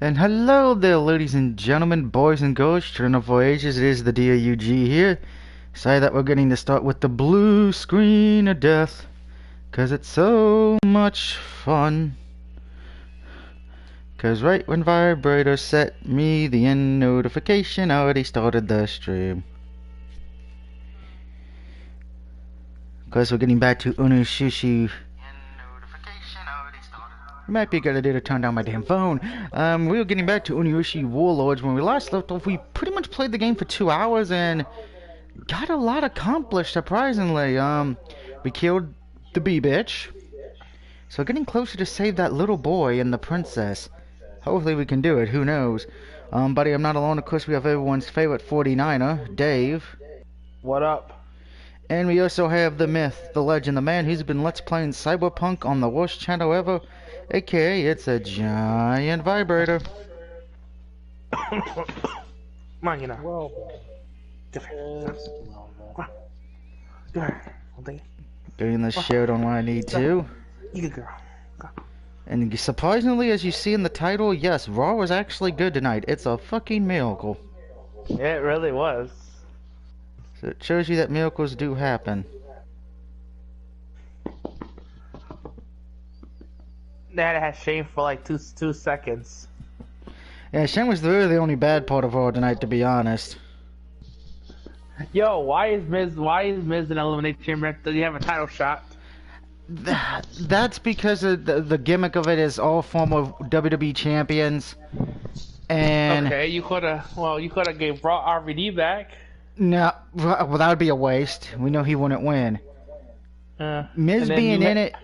And hello there, ladies and gentlemen, boys and girls, children of all ages. It is the DAUG here. Sorry that we're getting to start with the blue screen of death, 'cause it's so much fun. 'Cause right when Vibrator set me the end notification, I already started the stream. 'Cause we're getting back to Onimusha. It might be a good idea to turn down my damn phone. We were getting back to Onimusha Warlords. When we last left off, we pretty much played the game for 2 hours and got a lot accomplished, surprisingly. We killed the bee bitch. So we're getting closer to save that little boy and the princess. Hopefully we can do it, who knows. Buddy, I'm not alone. Of course, we have everyone's favorite 49er, Dave. What up? And we also have the myth, the legend, the man who's been Let's Playing Cyberpunk on the worst channel ever. AKA, it's a giant vibrator. Come on, you know. Well, Come on. Come here. Doing this shit on what I need to. You good girl. Go. And surprisingly, as you see in the title, yes, Raw was actually good tonight. It's a fucking miracle. Yeah, it really was. So it shows you that miracles do happen. They had to have Shane for like two seconds. Yeah, Shane was really the only bad part of Raw tonight, to be honest. Yo, why is Miz in Elimination Chamber? Does he have a title shot? That's because of the gimmick of it is all former WWE champions. And Okay, you coulda gave Raw RVD back. no, well, that would be a waste. We know he wouldn't win. Miz being in it.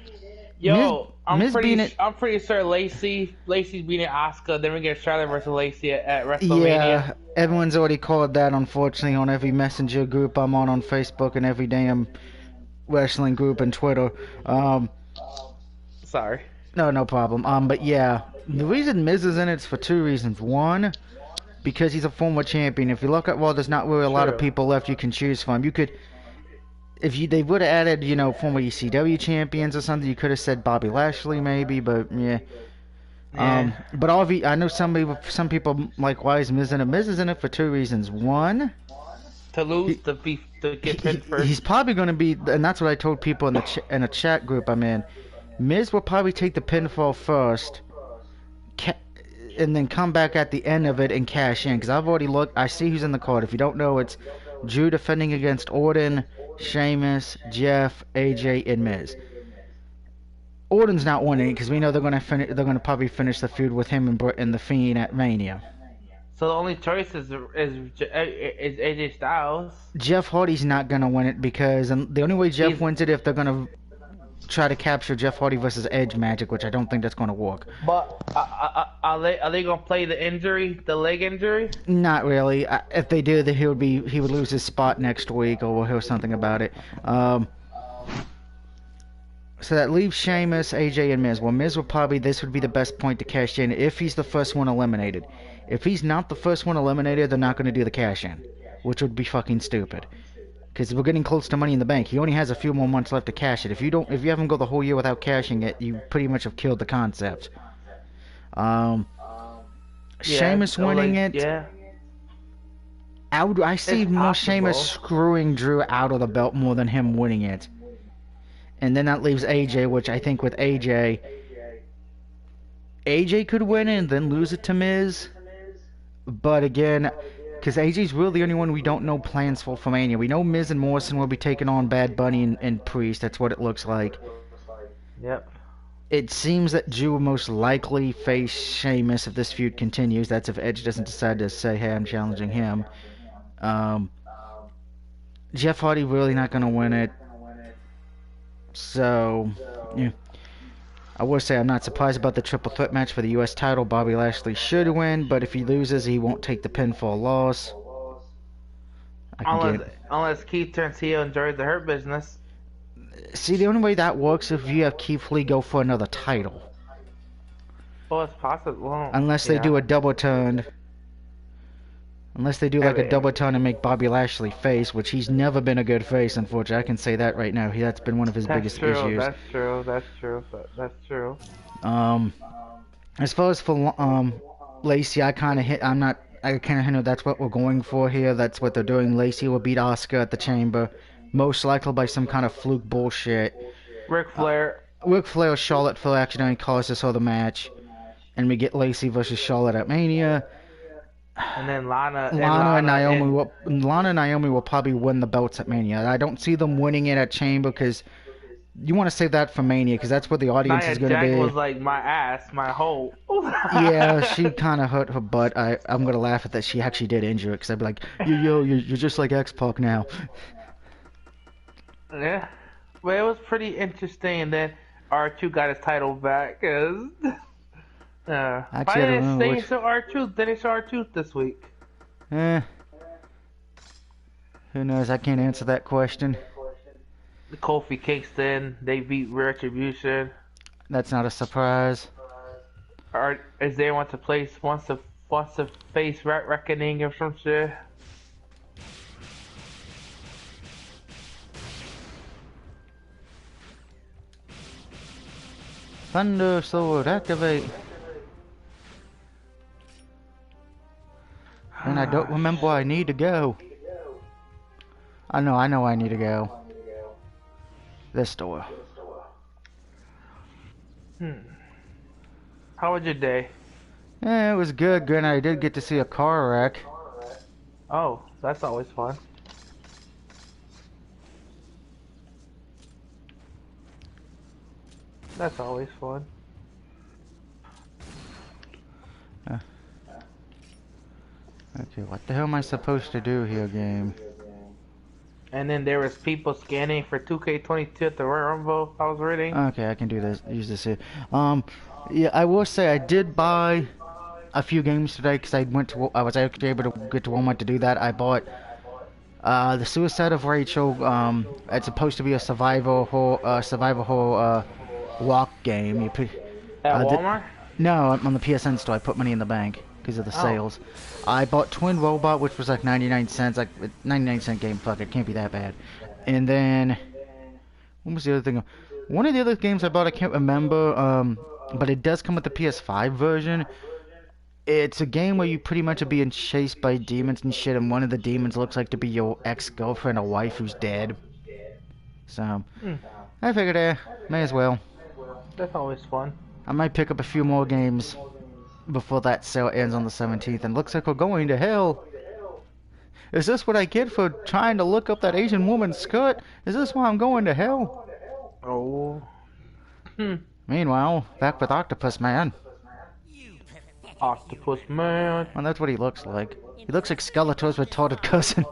Yo, Miz being it. I'm pretty sure Lacey's beating Asuka. Then we get Charlotte versus Lacey at WrestleMania. Yeah, everyone's already called that, unfortunately, on every messenger group I'm on Facebook and every damn wrestling group and Twitter. Sorry. No problem. But yeah, the reason Miz is in it's for two reasons. One, because he's a former champion. If you look at, well, there's not really a lot of people left you can choose from. You could, they would have added, former ECW champions or something, you could have said Bobby Lashley maybe, but yeah. But I know some people like, why is Miz in it? Miz is in it for two reasons. One, to lose, to get pinned first. He's probably going to be, and that's what I told people in the chat group I'm in. Miz will probably take the pinfall first, and then come back at the end of it and cash in. Because I've already looked. I see who's in the card. If you don't know, it's Drew defending against Orton, Sheamus, Jeff, AJ, and Miz. Orton's not winning because we know they're going to probably finish the feud with him and the Fiend at Mania. So the only choice is AJ Styles. Jeff Hardy's not going to win it because the only way Jeff wins it if they're going to try to capture Jeff Hardy versus Edge magic, which I don't think that's going to work. But are they going to play the leg injury? Not really. If they do, then he would lose his spot next week, or we'll hear something about it. So that leaves Sheamus, AJ, and Miz. Well, Miz this would be the best point to cash in if he's the first one eliminated. If he's not the first one eliminated, they're not going to do the cash in, which would be fucking stupid. Because we're getting close to Money in the Bank. He only has a few more months left to cash it. If you haven't go the whole year without cashing it, you pretty much have killed the concept. Sheamus winning it. Yeah. I see more Sheamus screwing Drew out of the belt more than him winning it. And then that leaves AJ, which I think with AJ could win it and then lose it to Miz. But again, because AJ's really the only one we don't know plans for Mania. We know Miz and Morrison will be taking on Bad Bunny and Priest. That's what it looks like. Yep. It seems that Drew will most likely face Sheamus if this feud continues. That's if Edge doesn't decide to say, hey, I'm challenging him. Jeff Hardy really not going to win it. So, yeah. I will say I'm not surprised about the triple threat match for the U.S. title. Bobby Lashley should win, but if he loses, he won't take the pinfall loss. Unless Keith turns heel and joins the Hurt Business. See, the only way that works is if you have Keith Lee go for another title. Well, it's possible. Unless they do a double turn. Unless they do like a double turn and make Bobby Lashley face, which he's never been a good face, unfortunately. I can say that right now. That's been one of his biggest issues. That's true. As far as for Lacey, I kind of hit. I'm not. I kind of know that's what we're going for here. That's what they're doing. Lacey will beat Oscar at the Chamber, most likely by some kind of fluke bullshit. Ric Uh, Flair. Ric Flair, Charlotte Flair accidentally caused this other match, and we get Lacey versus Charlotte at Mania. And then Lana Lana and Naomi will probably win the belts at Mania. I don't see them winning it at Chamber because you want to save that for Mania because that's where the audience Nia is going to Jax be. was like my ass, my hole. Yeah, she kind of hurt her butt. I'm gonna laugh at that. She actually did injure it because I'd be like, you're just like X-Pac now. Yeah, but it was pretty interesting. And then R2 got his title back. Cause why Actually, I don't didn't know they which. show R2? Didn't show R2 this week? Eh, who knows? I can't answer that question. The Kofi Kingston, they beat Retribution. That's not a surprise. Or is there wants to face reckoning or some shit? Thunder Sword, activate. And I don't remember where I need to go. I know I need to go. This door. How was your day? Yeah, it was good. Good. I did get to see a car wreck. Oh, that's always fun. That's always fun. Okay, what the hell am I supposed to do here, game? And then there was people scanning for 2K22 at the Royal Rumble. I was reading. Okay, I can do this. Use this here. Yeah, I will say I did buy a few games today because I was actually able to get to Walmart to do that. I bought the Suicide of Rachel. It's supposed to be a survival horror walk game. You put At Walmart? no on the PSN store. I put money in the bank because of the sales. I bought Twin Robot, which was like 99 cents, like 99-cent game. Fuck, it can't be that bad. And then what was the other thing? One of the other games I bought, I can't remember. But it does come with the PS5 version. It's a game where you pretty much are being chased by demons and shit, and one of the demons looks like to be your ex-girlfriend or wife who's dead. So, I figured, may as well. That's always fun. I might pick up a few more games before that sale ends on the 17th, and looks like we're going to hell. Is this what I get for trying to look up that Asian woman's skirt? Is this why I'm going to hell? Oh. Meanwhile, back with Octopus Man. Octopus Man. Well, that's what he looks like. He looks like Skeletor's retarded cousin.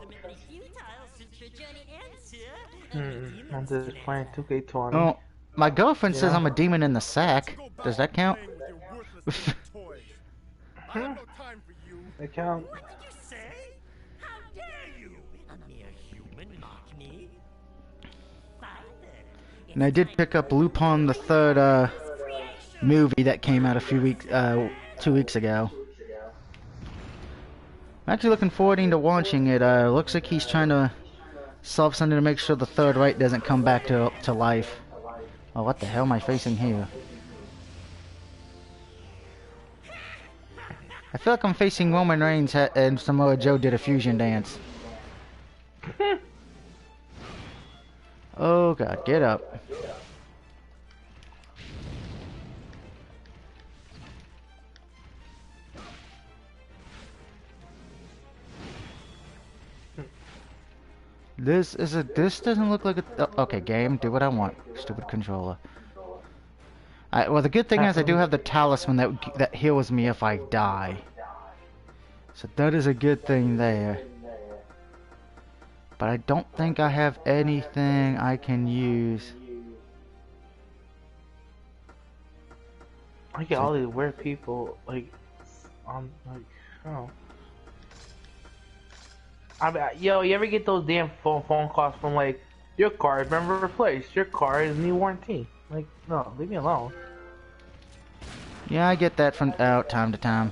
I'm just playing 2K20. Oh, my girlfriend says I'm a demon in the sack. Does that count? They count. And I did pick up Lupin the Third movie that came out 2 weeks ago. I'm actually looking forward to watching it. Looks like he's trying to solve something to make sure the Third Reich doesn't come back to life. Oh, what the hell am I facing here? I feel like I'm facing Roman Reigns and Samoa Joe did a fusion dance. Oh god, get up. This doesn't look like a... okay, game, do what I want. Stupid controller. Well, the good thing is I do have the talisman that heals me if I die. So that is a good thing there. But I don't think I have anything I can use. I get all these weird people, like, oh. Yo, you ever get those damn phone calls from, like, your car has been replaced, your car is new warranty? Like, no, leave me alone. Yeah, I get that from time to time.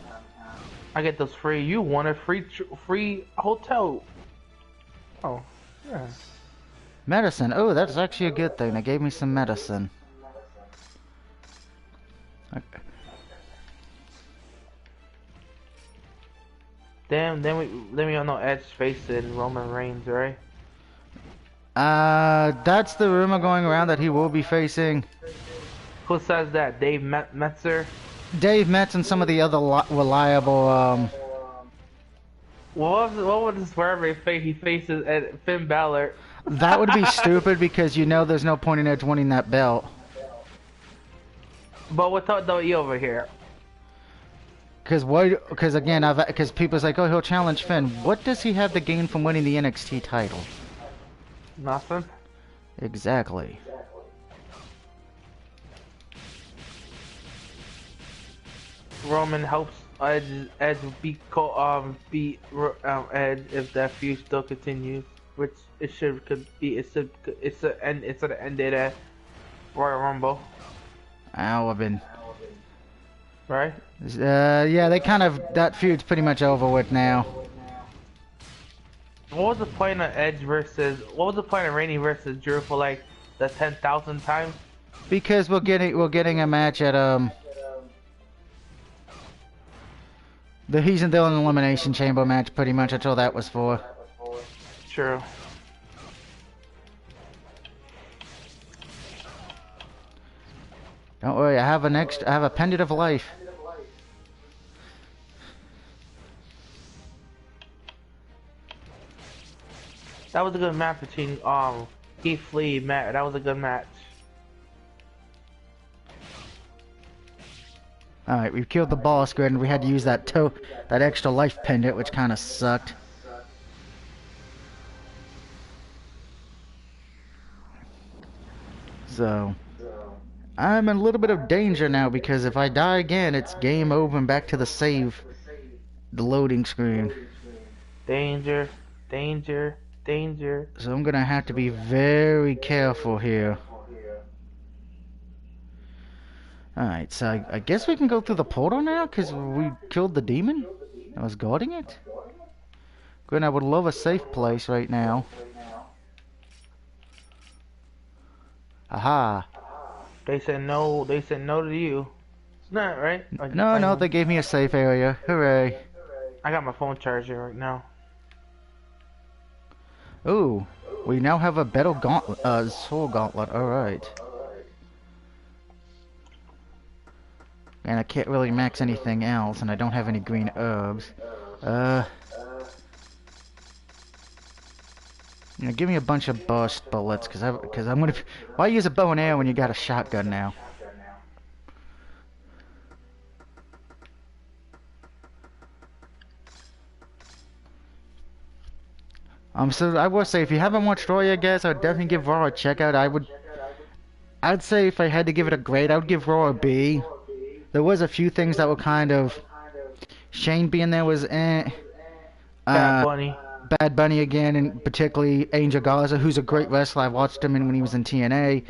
I get those free, you want a free hotel. Oh, yeah. Medicine. Oh, that's actually a good thing. They gave me some medicine. Okay. Then we don't know Edge facing Roman Reigns, right? That's the rumor going around that he will be facing Who says that? Dave Metzer? Dave Metz and some of the other reliable, What was his wherever he faces Finn Balor? That would be stupid because you know there's no point in Edge winning that belt. But without WWE over here. Because again, because people's like, oh, he'll challenge Finn. What does he have to gain from winning the NXT title? Nothing. Exactly. Roman helps Edge beat Edge if that feud still continues, which it could be. It's gonna end it at Royal Rumble. Alvin. Right? Yeah, that feud's pretty much over with now. What was the point of what was the point of Randy versus Drew for like the 10,000th time? Because we're getting a match at he's in the Elimination Chamber match pretty much. That's all that was for. True. Don't worry, I have a pendant of life. That was a good match between Keith Lee and Matt. That was a good match. Alright, we've killed the boss grid and we had to use that extra life pendant, which kinda sucked. So I'm in a little bit of danger now because if I die again, it's game over and back to the loading screen. Danger, danger, danger. So I'm gonna have to be very careful here. Alright, so I guess we can go through the portal now because we killed the demon? I was guarding it? Good, I would love a safe place right now. Aha. They said no to you. It's not right? No, they gave me a safe area. Hooray. I got my phone charging right now. Ooh, we now have a battle gauntlet, soul gauntlet, alright. And I can't really max anything else, and I don't have any green herbs. Give me a bunch of burst bullets, cause I'm gonna. Why use a bow and arrow when you got a shotgun now? So I will say, if you haven't watched Raw yet, guys, I would definitely give Raw a check out. I'd say if I had to give it a grade, I would give Raw a B. There was a few things that were kind of... Shane being there was Bad Bunny. Bad Bunny again, and particularly Angel Garza, who's a great wrestler. I watched him when he was in TNA.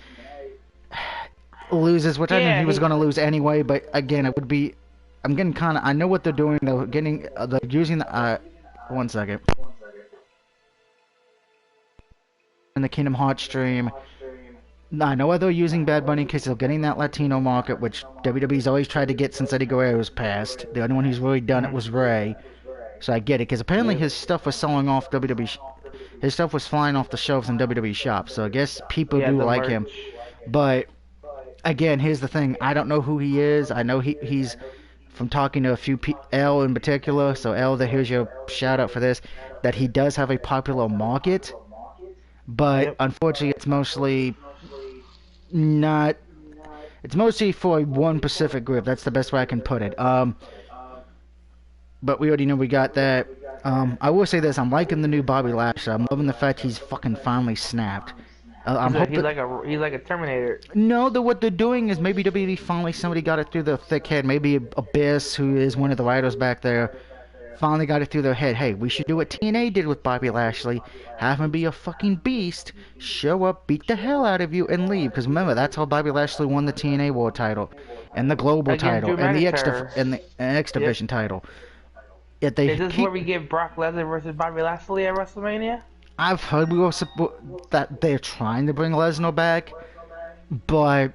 Loses, which I knew he was going to lose anyway, but again, it would be... I'm getting kind of... I know what they're doing. They're using the... one second. In the Kingdom Hearts stream. I know why they're using Bad Bunny because they're getting that Latino market, which WWE's always tried to get since Eddie Guerrero's passed. The only one who's really done it was Ray. So I get it, because apparently his stuff was selling off WWE. His stuff was flying off the shelves in WWE shops, so I guess people do like him. But, again, here's the thing. I don't know who he is. I know he's from talking to a few L in particular, so L, here's your shout out for this, that he does have a popular market. But unfortunately, it's mostly not. It's mostly for one specific group. That's the best way I can put it. But we already know we got that. I will say this: I'm liking the new Bobby Lashley. I'm loving the fact he's fucking finally snapped. He's like a Terminator. No, what they're doing is maybe WWE finally somebody got it through their thick head. Maybe Abyss, who is one of the writers back there, finally got it through their head. Hey, we should do what TNA did with Bobby Lashley. Have him be a fucking beast, show up, beat the hell out of you, and leave. Because remember, that's how Bobby Lashley won the TNA World title, and the Global title, and the X Division title. Yet is this where we get Brock Lesnar versus Bobby Lashley at WrestleMania? I've heard that they're trying to bring Lesnar back, but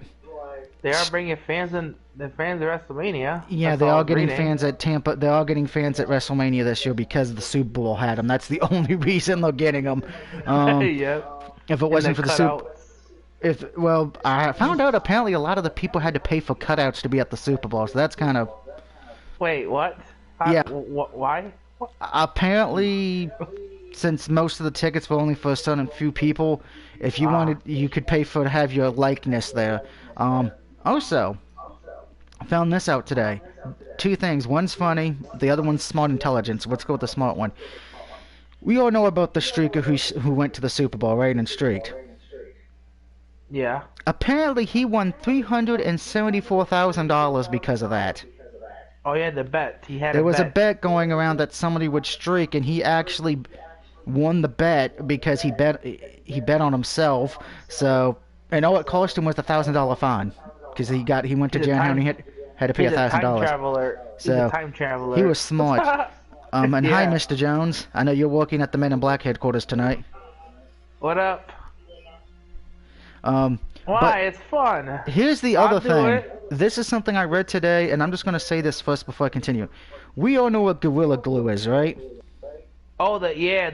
They are bringing fans in the fans at WrestleMania. Yeah, That's they all I are was getting reading. fans at Tampa. They are getting fans at WrestleMania this year because the Super Bowl had them. That's the only reason they're getting them. Um, Yep. if it And the wasn't for the Super, cutouts. if well, I found out apparently a lot of the people had to pay for cutouts to be at the Super Bowl. So that's kind of Wait, what? yeah. Why? Apparently, since most of the tickets were only for a certain few people, if you Ah, wanted, you could pay for to have your likeness there. Also, I found this out today. Two things. One's funny. The other one's smart intelligence. Let's go with the smart one. We all know about the streaker who went to the Super Bowl, right, and streaked. yeah. Apparently, he won $374,000 because of that. Oh, yeah, the bet. He had There a was a bet. bet going around that somebody would streak, and he actually won the bet because he bet on himself. So, and all it cost him was $1,000 fine because he went to He's a jail and time. he had to pay He's a time $1,000. traveler. He's a So time he traveler. was smart. And hi, Yeah. Mr. Jones. I know you're working at the Men in Black headquarters tonight. What up? Um, Why? but It's fun. here's the I'll other do thing. it. This is something I read today, and I'm just going to say this first before I continue. We all know what Gorilla Glue is, right? Oh, the yeah.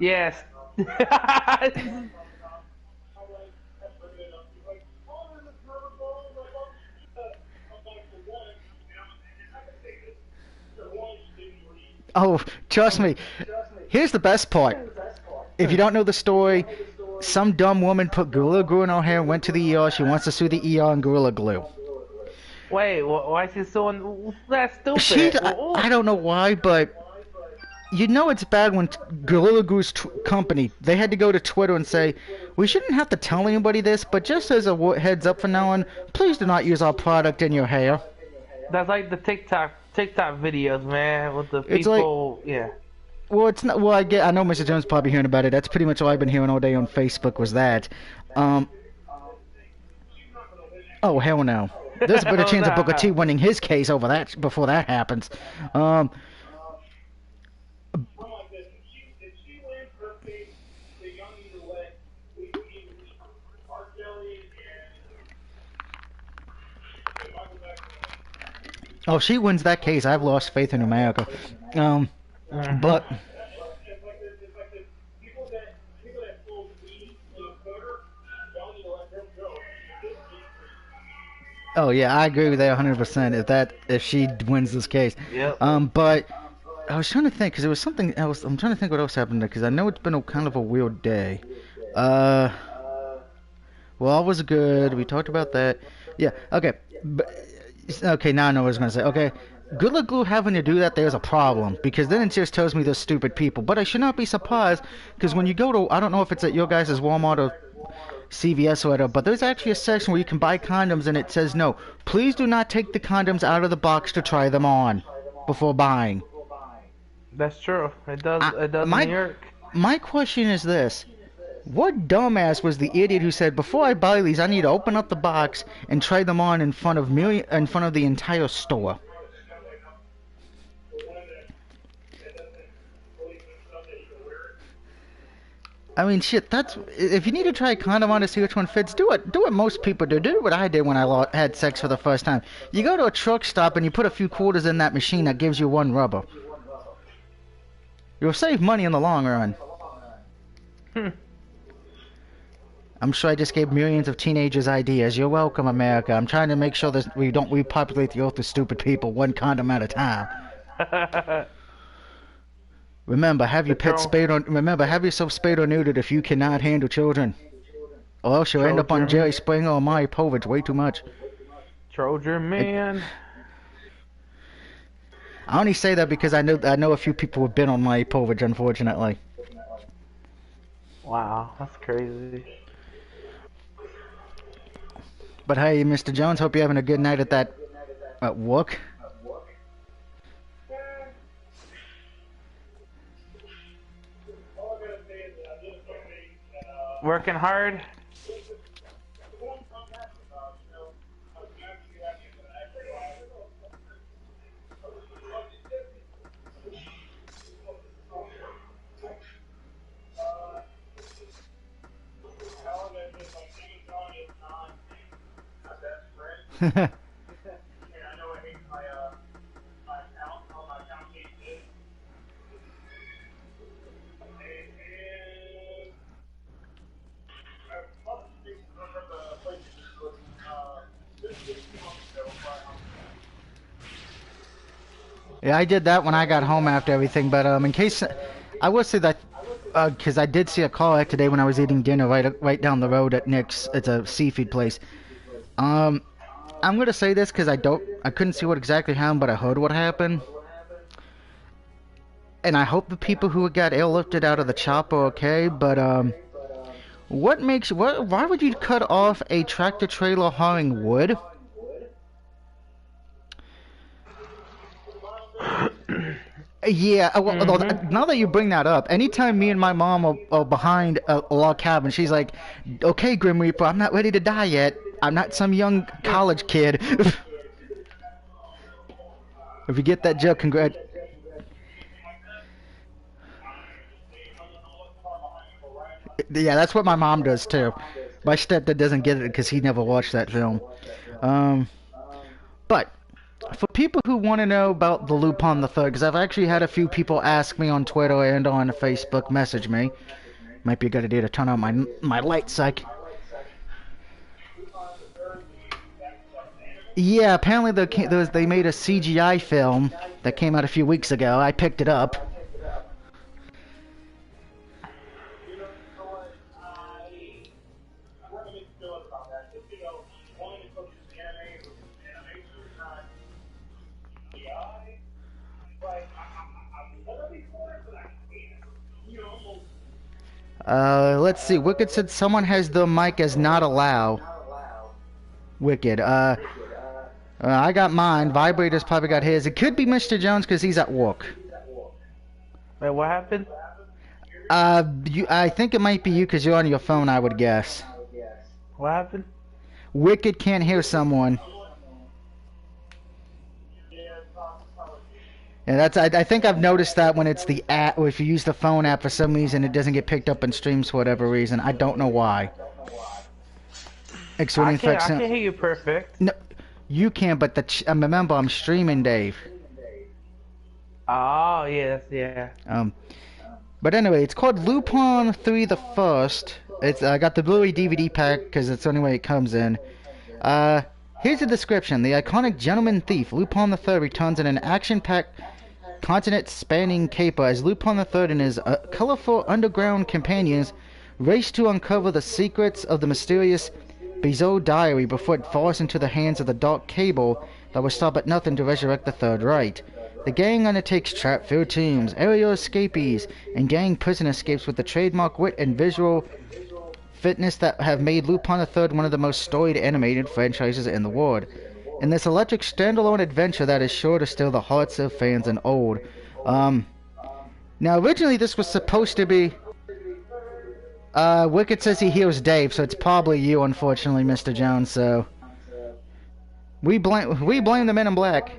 Yes. Oh, trust me. Here's the best part. If you don't know the story, some dumb woman put Gorilla Glue in her hair, went to the ER. She wants to sue the ER on Gorilla Glue. Wait, why is he so that's She, stupid? I don't know why, but you know it's bad when Gorilla Glue's company, they had to go to Twitter and say, we shouldn't have to tell anybody this, but just as a heads up from now on, please do not use our product in your hair. That's like the TikTok videos, man, with the It's like, people. Yeah. well, it's not. Well, I know Mr. Jones probably hearing about it. That's pretty much all I've been hearing all day on Facebook was that. Um. Oh hell no. There's a better Oh chance of Booker nah. T winning his case over that before that happens. Um. Oh, if she wins that case, I've lost faith in America. Mhm. But oh yeah, I agree with that 100%. If she wins this case, Yep. but I was trying to think because there was something else. I'm trying to think what else happened because I know it's been a kind of a weird day. Uh, well, all was good. We talked about that. Yeah. Okay. Okay. Now I know what I was gonna say. Okay. Good luck glue having to do that. There's a problem because then it just tells me they're stupid people. But I should not be surprised because when you go to, I don't know if it's at your guys' Walmart or CVS or whatever, but there's actually a section where you can buy condoms and it says no. Please do not take the condoms out of the box to try them on before buying. That's true. It does. I, It does in my New York. my question is this: what dumbass was the idiot who said, before I buy these, I need to open up the box and try them on in front of the entire store? I mean, shit. That's if you need to try a condom on to see which one fits, do it. Do what most people do. Do what I did when I had sex for the first time. You go to a truck stop and you put a few quarters in that machine that gives you one rubber. You'll save money in the long run. Hmm. I'm sure I just gave millions of teenagers ideas. You're welcome, America. I'm trying to make sure that we don't repopulate the earth with stupid people, one condom at a time. Remember, have your pet spayed or remember, have yourself spayed or neutered if you cannot handle children. Or else you'll end up on Jerry Springer or Maury Povich way too much. Trojan man. I only say that because I know a few people have been on Maury Povich, unfortunately. Wow, that's crazy. But hey, Mr. Jones, hope you're having a good night at work. Working hard. Yeah, I did that when I got home after everything, but in case I will say that because I did see a call out today when I was eating dinner right down the road at Nick's. It's a seafood place. Um, I'm gonna say this because I couldn't see what exactly happened, but I heard what happened, and I hope the people who got airlifted out of the chopper are okay. But why would you cut off a tractor trailer hauling wood? Yeah, well, now that you bring that up, anytime me and my mom are behind a log cabin, she's like, "Okay, Grim Reaper, I'm not ready to die yet. I'm not some young college kid." If you get that joke, congrats. Yeah, that's what my mom does too. My stepdad doesn't get it because he never watched that film. Um, but for people who want to know about the Lupin the Third, because I've actually had a few people ask me on Twitter and on Facebook, message me. Might be a good idea to turn on my lights. Yeah, apparently they made a CGI film that came out a few weeks ago. I picked it up. Let's see. Wicked said someone has the mic as not allow. Wicked. I got mine. Vibrator's probably got his. It could be Mr. Jones because he's at work. Wait, what happened? I think it might be you because you're on your phone, I would guess. What happened? Wicked can't hear someone. Yeah, I think I've noticed that when it's the app, or if you use the phone app for some reason, it doesn't get picked up in streams for whatever reason. I don't know why. I can't hear you perfect. No, you can, but remember, I'm streaming, Dave. Oh, yeah. But anyway, it's called Lupin 3 the First. I got the Blu-ray DVD pack because it's the only way it comes in. Here's the description. The iconic gentleman thief, Lupin III, returns in an action-packed continent-spanning caper as Lupin III and his colorful underground companions race to uncover the secrets of the mysterious Bizot diary before it falls into the hands of the dark cable that will stop at nothing to resurrect the Third Reich. The gang undertakes trap-filled teams, aerial escapees, and gang prison escapes with the trademark wit and visual fitness that have made Lupin III one of the most storied animated franchises in the world. In this electric standalone adventure that is sure to steal the hearts of fans and old. Now originally this was supposed to be... Wicked says he hears Dave, so it's probably you, unfortunately, Mr. Jones, so... We blame the Men in Black.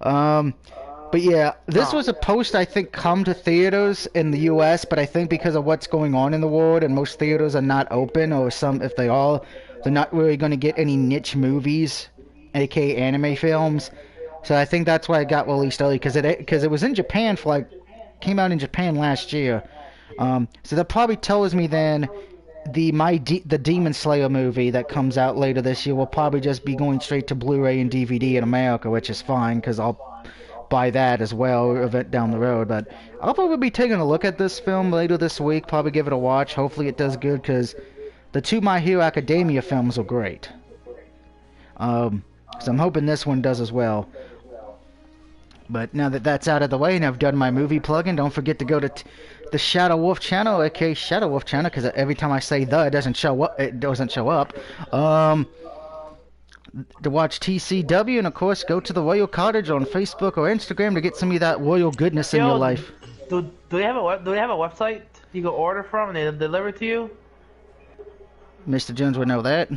But yeah, this was supposed to, I think, come to theaters in the U.S., but I think because of what's going on in the world, and most theaters are not open, or some, if they are, they're not really going to get any niche movies, aka anime films. So I think that's why it got released early, because it was in Japan for like, came out in Japan last year. So that probably tells me then the Demon Slayer movie that comes out later this year will probably just be going straight to Blu-ray and DVD in America, which is fine because I'll buy that as well event down the road. But I'll probably be taking a look at this film later this week, probably give it a watch. Hopefully it does good because the two My Hero Academia films are great. So I'm hoping this one does as well. But now that that's out of the way and I've done my movie plug-in, don't forget to go to the Shadow Wolf channel, aka Shadow Wolf channel, because every time I say the, it doesn't show up. To watch TCW, and of course, go to the Royal Cottage on Facebook or Instagram to get some of that royal goodness in your life. Do they have a website you can order from and they deliver it to you? Mr. Jones would know that.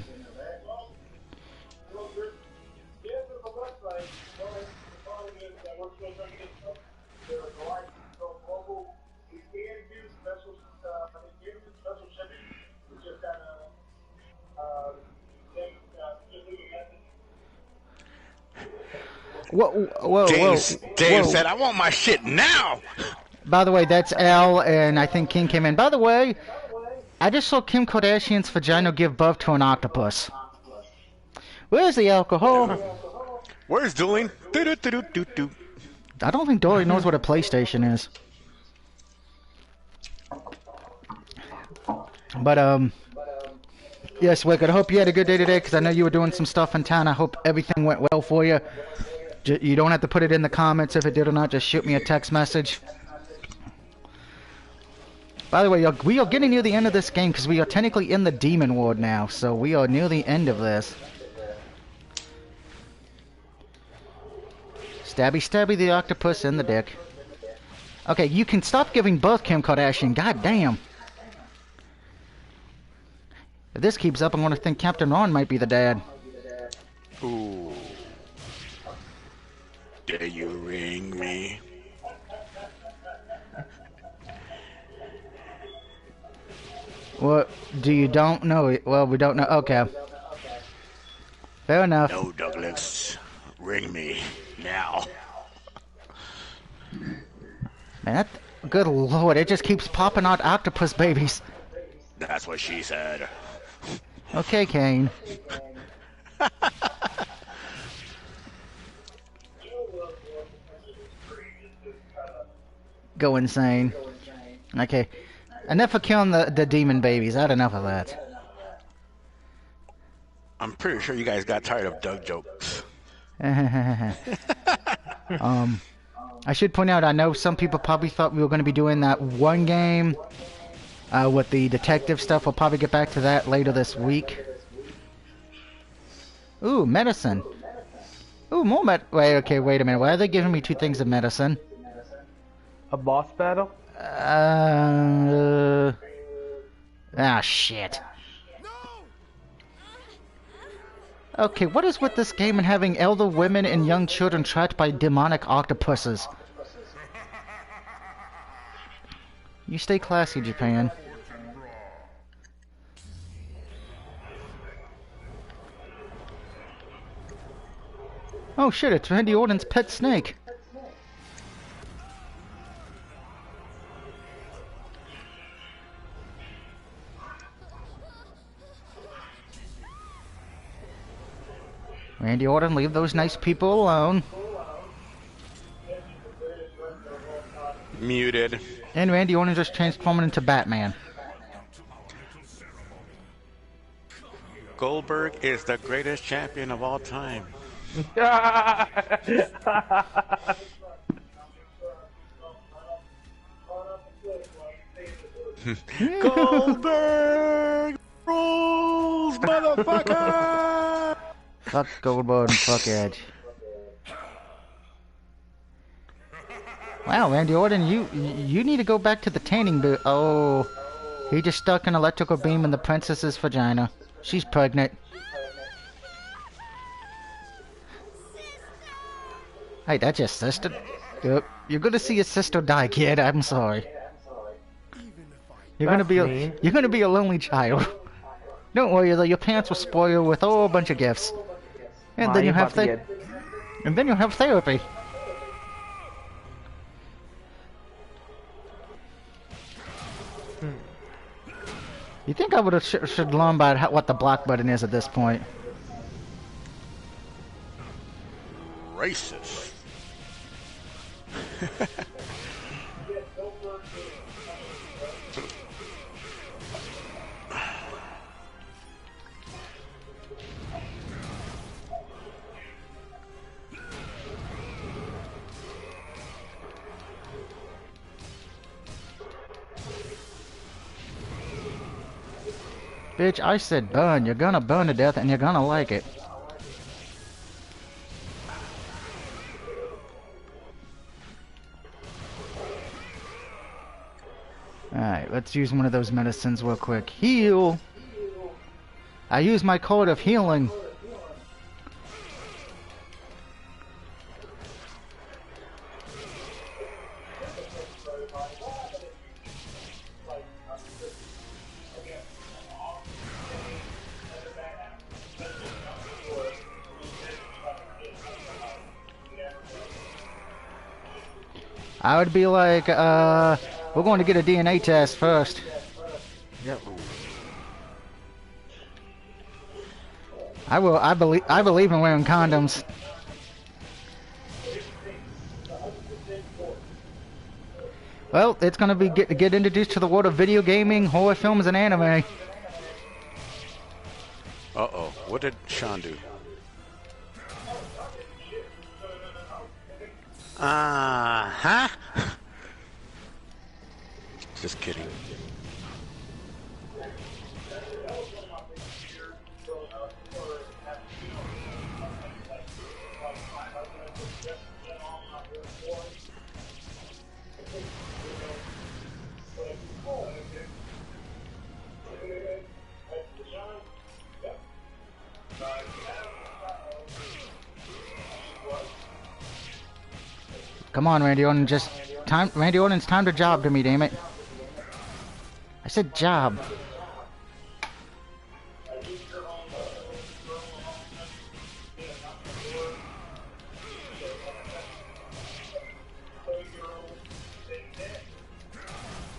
Whoa, whoa, whoa, Dave whoa. said, "I want my shit now." By the way, that's L, and I think King came in. By the way, I just saw Kim Kardashian's vagina give birth to an octopus. Where's the alcohol? Where's dueling? Do-do-do-do-do-do. I don't think Dory knows what a PlayStation is. But, yes, Wicked, I hope you had a good day today, because I know you were doing some stuff in town. I hope everything went well for you. You don't have to put it in the comments if it did or not. Just shoot me a text message. By the way, we are getting near the end of this game, because we are technically in the Demon Ward now. So we are near the end of this. Stabby, stabby the octopus in the dick. Okay, you can stop giving birth, Kim Kardashian. God damn. If this keeps up, I'm going to think Captain Ron might be the dad. Ooh. Dare you ring me? What? Do you don't know it? Well, we don't know. Okay. Fair enough. No, Douglas. Ring me now. Man, that, good lord, it just keeps popping out octopus babies. That's what she said. Okay, Kane. Go insane. Okay. Enough of killing the demon babies. I had enough of that. I'm pretty sure you guys got tired of Doug jokes. I should point out, I know some people probably thought we were going to be doing that one game with the detective stuff. We'll probably get back to that later this week. Ooh, medicine. Ooh, more wait, okay, wait a minute. Why are they giving me 2 things of medicine? A boss battle? Shit. Okay, what is with this game and having elder women and young children trapped by demonic octopuses? You stay classy, Japan. Oh shit, it's Randy Orton's pet snake. Randy Orton, leave those nice people alone. Muted. And Randy Orton just transforming into Batman. Goldberg is the greatest champion of all time. Goldberg rules, motherfucker! Fuck Goldberg and fuck Edge. Wow, Randy Orton, you need to go back to the tanning booth. Oh, he just stuck an electrical beam in the princess's vagina. She's pregnant. Hey, that's your sister? Yep. You're gonna see your sister die, kid. I'm sorry. You're gonna be a lonely child. Don't worry, though. Your parents will spoil you with a whole bunch of gifts, and then you have you'll have therapy. You think I would have should learn by what the block button is at this point? Racist. Bitch, I said burn. You're gonna burn to death and you're gonna like it. Alright, let's use one of those medicines real quick. Heal! I use my code of healing. I would be like, we're going to get a DNA test first. Yep. I believe in wearing condoms. Well, it's gonna be get introduced to the world of video gaming, horror films, and anime. Uh-oh. What did Sean do? Uh-huh. Just kidding. Come on, Randy Orton, just time. Randy Orton's time to job to me, damn it. I said job.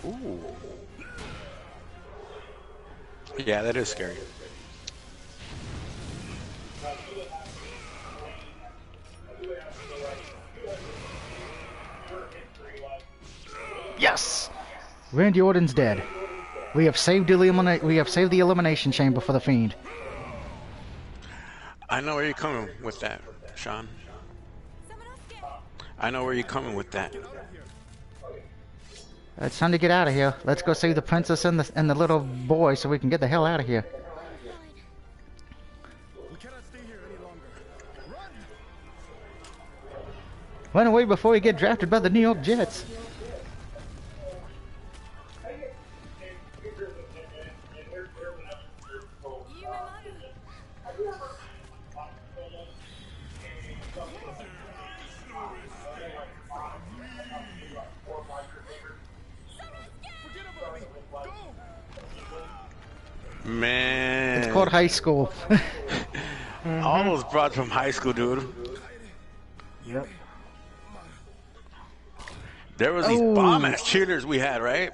Ooh. Yeah, that is scary. Yes! Randy Orton's dead. We have saved the elimination chamber for the Fiend. I know where you're coming with that, Sean. I know where you're coming with that. It's time to get out of here. Let's go save the princess and the little boy so we can get the hell out of here. We cannot stay here any longer. Run! Run away before we get drafted by the New York Jets. Man. It's called high school. All those broads from high school, dude. Yep. There was these bomb-ass cheerleaders we had, right?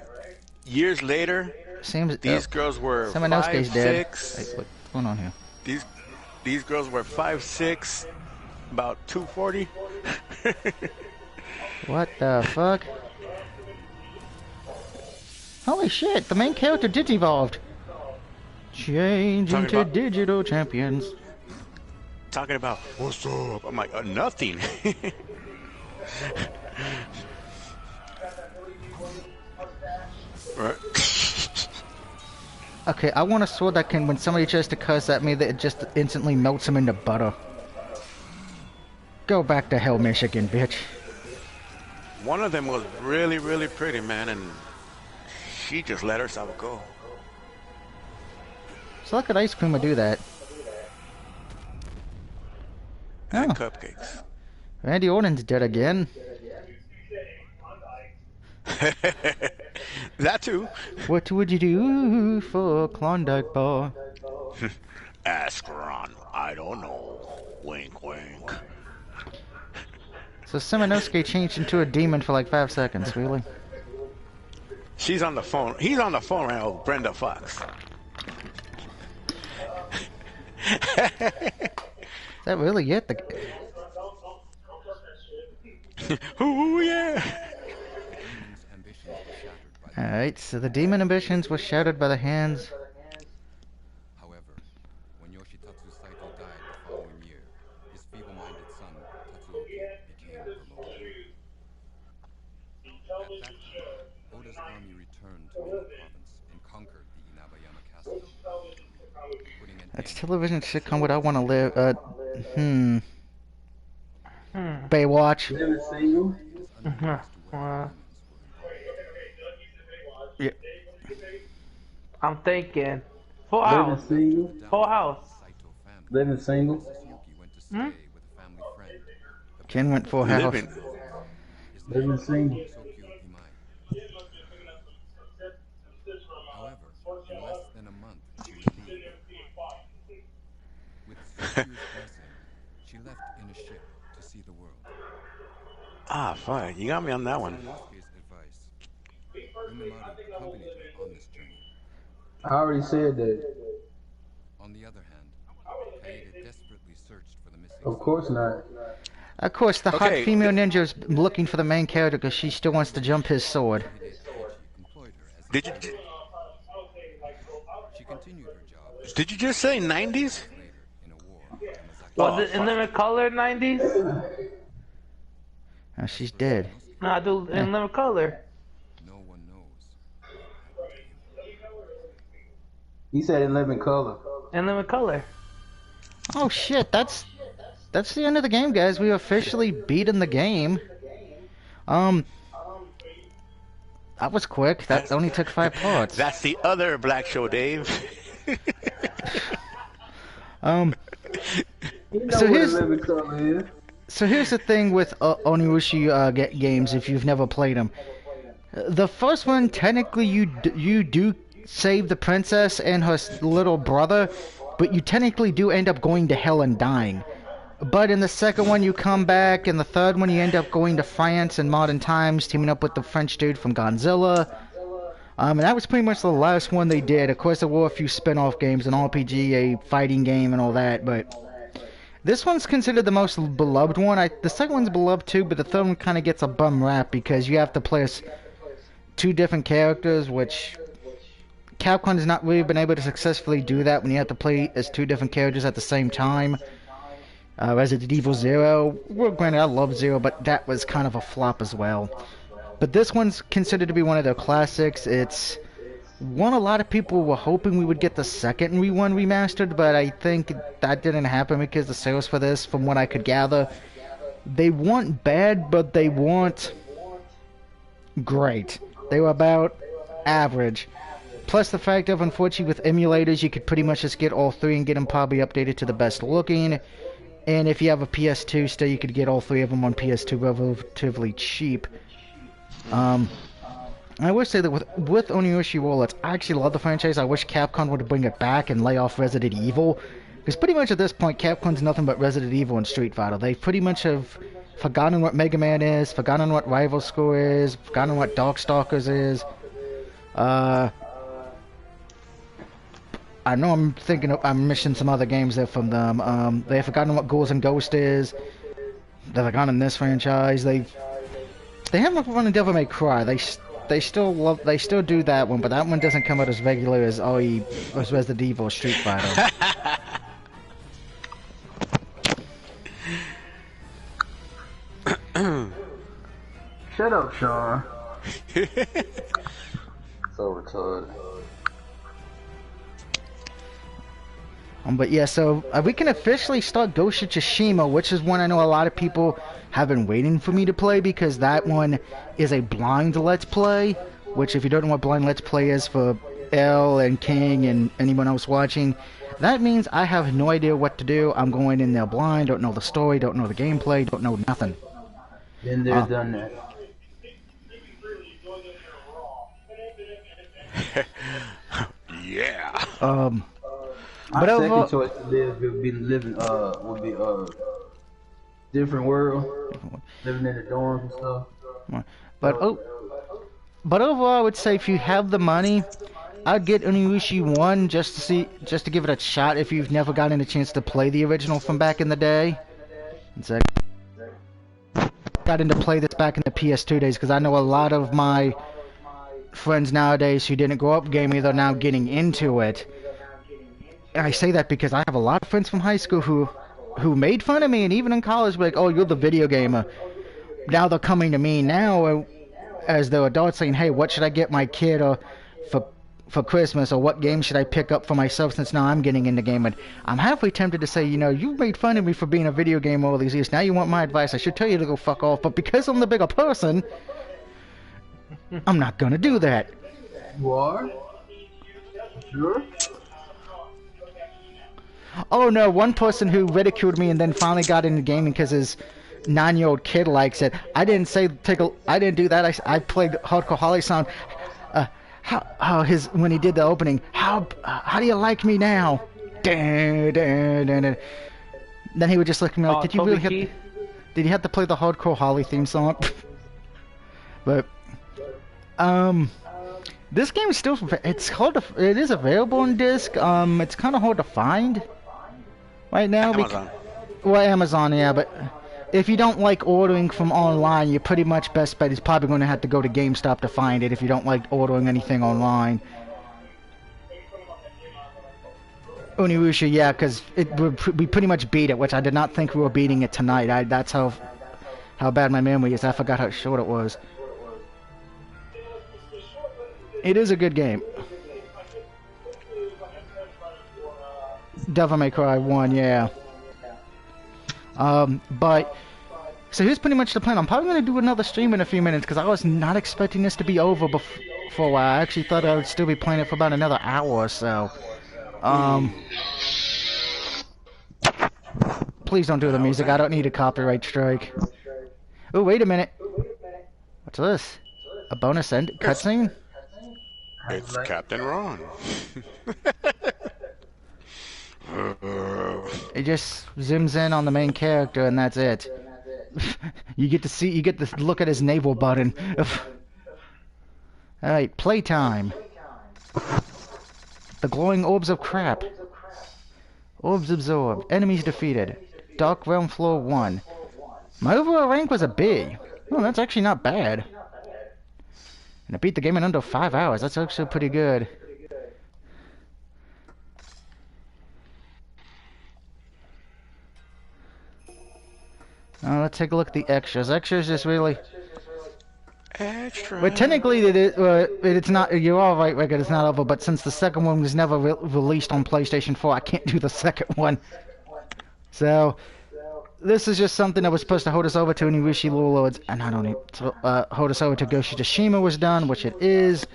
Years later, Seems these girls were Semenowski's 5'6". dead. Wait, what's going on here? These girls were 5'6", about 240. What the fuck? Holy shit, the main character digivolved. Change Talking into about- digital champions. Talking about, what's up? I'm like, nothing. Right. Okay, I want a sword that can, when somebody tries to cuss at me, that it just instantly melts them into butter. Go back to hell, Michigan, bitch. One of them was really, really pretty, man, and she just let herself go. So look at ice cream would do that. And Oh, cupcakes. Randy Orton's dead again. That too. What would you do for a Klondike bar? Ask Ron. I don't know. Wink, wink. So Semenowski changed into a demon for like 5 seconds, really? She's on the phone. He's on the phone right now with Brenda Fox. Is that really it? Ooh, yeah. Alright, so the demon ambitions were shattered by the hands. However, when Yoshitatsu Saito died the following year, his feeble-minded son, Tatsuoki, became promoted. At that time, Oda's army returned to Mino Province and conquered the Inabayama Castle, putting an That's end television sitcom would I want to live, Baywatch. Yeah. I'm thinking. Full House. Single, Full House. Saito family. living single. Tatsuoki went to stay with a family friend. The Ken went for house. Living. His Living name single. was Sokyo Imai. However, in less than a month, she would leave. With Sokyo's blessing, she left in a ship to see the world. Ah, fuck. You got me on that one. Inosuke's advice, Umimaru accompanied her on this journey. I already said that. On the other hand, Kaede desperately searched for the missing Of course not. Of course, the hot Okay, female ninja is looking for the main character because she still wants to jump his sword. Hide Taichi employed her as a Did you She continued her job did you just say 90s? later in a war. Yamazaki Was it in living color 90s? Oh, she's dead. No, I do in living color. no one knows. He said in living color. In living color. Oh shit, that's the end of the game, guys. We officially beaten the game. That was quick. That only took 5 parts. That's the other black show, Dave. You know So what here's- a living color is. So here's the thing with Onimusha games, if you've never played them. The first one, technically, you do save the princess and her little brother, but you technically do end up going to hell and dying. But in the second one, you come back, and the third one, you end up going to France in modern times, teaming up with the French dude from Godzilla. And that was pretty much the last one they did. Of course, there were a few spin-off games, an RPG, a fighting game, and all that, but this one's considered the most beloved one. The second one's beloved too, but the third one kind of gets a bum rap because you have to play as 2 different characters, which Capcom has not really been able to successfully do that when you have to play as 2 different characters at the same time. Resident Evil 0, well, granted, I love 0, but that was kind of a flop as well. But this one's considered to be one of their classics. It's one a lot of people were hoping we would get the second one remastered, but I think that didn't happen because the sales for this, from what I could gather, they weren't bad, but they weren't great. They were about average. Plus the fact of, unfortunately, with emulators, you could pretty much just get all 3 and get them probably updated to the best looking. And if you have a PS2 still, you could get all 3 of them on PS2 relatively cheap. I would say that with Onimusha Warlords, I actually love the franchise. I wish Capcom would bring it back and lay off Resident Evil. Because pretty much at this point, Capcom's nothing but Resident Evil and Street Fighter. They pretty much have forgotten what Mega Man is, forgotten what Rival Schools is, forgotten what Darkstalkers is. I know I'm missing some other games there from them. They've forgotten what Ghouls and Ghosts is. They've forgotten this franchise. They haven't run a Devil May Cry. They still do that one, but that one doesn't come out as regular as as Resident Evil or Street Fighter. Shut up, Sean. So retarded. But yeah, so we can officially start Ghost of Tsushima, which is one I know a lot of people have been waiting for me to play, because that one is a blind Let's Play, which if you don't know what blind Let's Play is for L and King and anyone else watching, that means I have no idea what to do. I'm going in there blind, don't know the story, don't know the gameplay, don't know nothing. Been there, done that. Yeah. My But second overall, choice to live would be different world, living in the dorms and stuff. but overall, I would say if you have the money, I'd get Onimusha 1 just to give it a shot if you've never gotten a chance to play the original from back in the day. Got into play this back in the PS2 days, because I know a lot of my friends nowadays who didn't grow up gaming, they're now getting into it. And I say that because I have a lot of friends from high school who made fun of me, and even in college, like, oh, you're the video gamer. Now they're coming to me now as they're adults saying, hey, what should I get my kid for Christmas, or what game should I pick up for myself since now I'm getting into gaming. I'm halfway tempted to say, you know, you made fun of me for being a video gamer all these years. Now you want my advice. I should tell you to go fuck off, but because I'm the bigger person, I'm not gonna do that. You are? Sure? Oh no, one person who ridiculed me and then finally got into gaming because his 9-year-old kid likes it. I didn't do that. I played Hardcore Holly Sound. When he did the opening, how do you like me now? Dun, dun, dun, dun. Then he would just look at me like, did you Toby really hit? Keith? Did you have to play the hardcore Holly theme song? But this game is still, it's hard to, it is available on disc. It's kind of hard to find right now. Amazon. Well, Amazon, yeah, but if you don't like ordering from online, you're pretty much best bet is probably going to have to go to GameStop to find it if you don't like ordering anything online. Onimusha, yeah, because we pretty much beat it, which I did not think we were beating it tonight. That's how bad my memory is. I forgot how short it was. It is a good game. Devil May Cry 1, yeah. But so here's pretty much the plan. I'm probably going to do another stream in a few minutes because I was not expecting this to be over for a while. I actually thought I would still be playing it for about another hour or so. Please don't do the music. I don't need a copyright strike. Oh, wait a minute. What's this? A bonus end cutscene? It's Captain Ron. It just zooms in on the main character and that's it. You get to look at his navel button. Alright, playtime. The glowing orbs of crap. Orbs absorbed. Enemies defeated. Dark Realm Floor 1. My overall rank was a B. Oh, that's actually not bad. And I beat the game in under 5 hours. That's actually pretty good. Let's take a look at the extras. Extras just really... Extra. But technically, it's not. You're all right, Rick. It's not over. But since the second one was never released on PlayStation 4, I can't do the second one. So this is just something that was supposed to hold us over to Onimusha Warlords, and I don't need to hold us over to Ghost of Tsushima was done, which it is.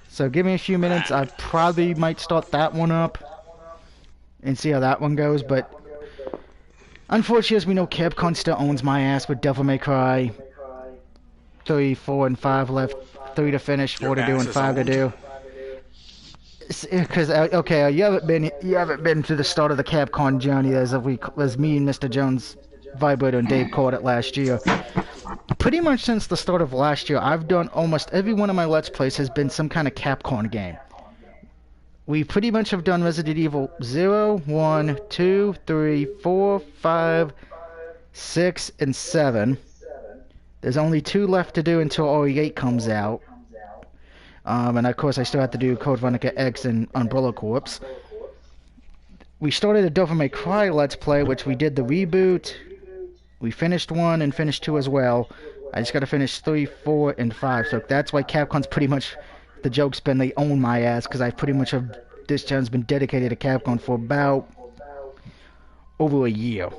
So give me a few minutes. I probably might start that one up and see how that one goes. But unfortunately, as we know, Capcom still owns my ass with Devil May Cry 3, 4, and 5 left. 3 to finish, 4 to do, and 5 to do. Because okay, you haven't been to the start of the Capcom journey as me and Mr. Jones, Vibrator, and Dave called it last year. Pretty much since the start of last year, I've done almost every one of my Let's Plays has been some kind of Capcom game. We pretty much have done Resident Evil 0, 1, 2, 3, 4, 5, 6, and 7. There's only 2 left to do until RE8 comes out. And of course I still have to do Code Veronica X and Umbrella Corps. We started a Devil May Cry Let's Play, which we did the reboot. We finished 1 and finished 2 as well. I just gotta finish 3, 4, and 5. So that's why Capcom's pretty much, the joke's been they own my ass, because I pretty much have, this channel's been dedicated to Capcom for about over a year.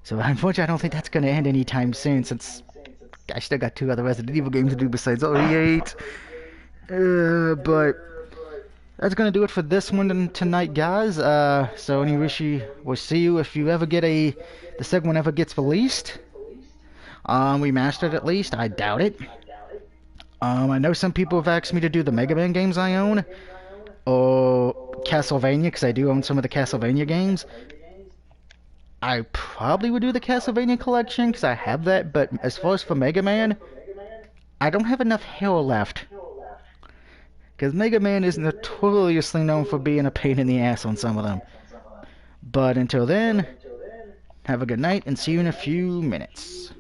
So unfortunately I don't think that's gonna end anytime soon, since I still got 2 other Resident Evil games to do besides RE8. But that's gonna do it for this one tonight, guys. So Onimusha, we'll see you if you ever get the second one ever gets released. Remastered at least. I doubt it. I know some people have asked me to do the Mega Man games I own, or Castlevania, because I do own some of the Castlevania games. I probably would do the Castlevania collection, because I have that, but as far as for Mega Man, I don't have enough hair left. Because Mega Man is notoriously known for being a pain in the ass on some of them. But until then, have a good night, and see you in a few minutes.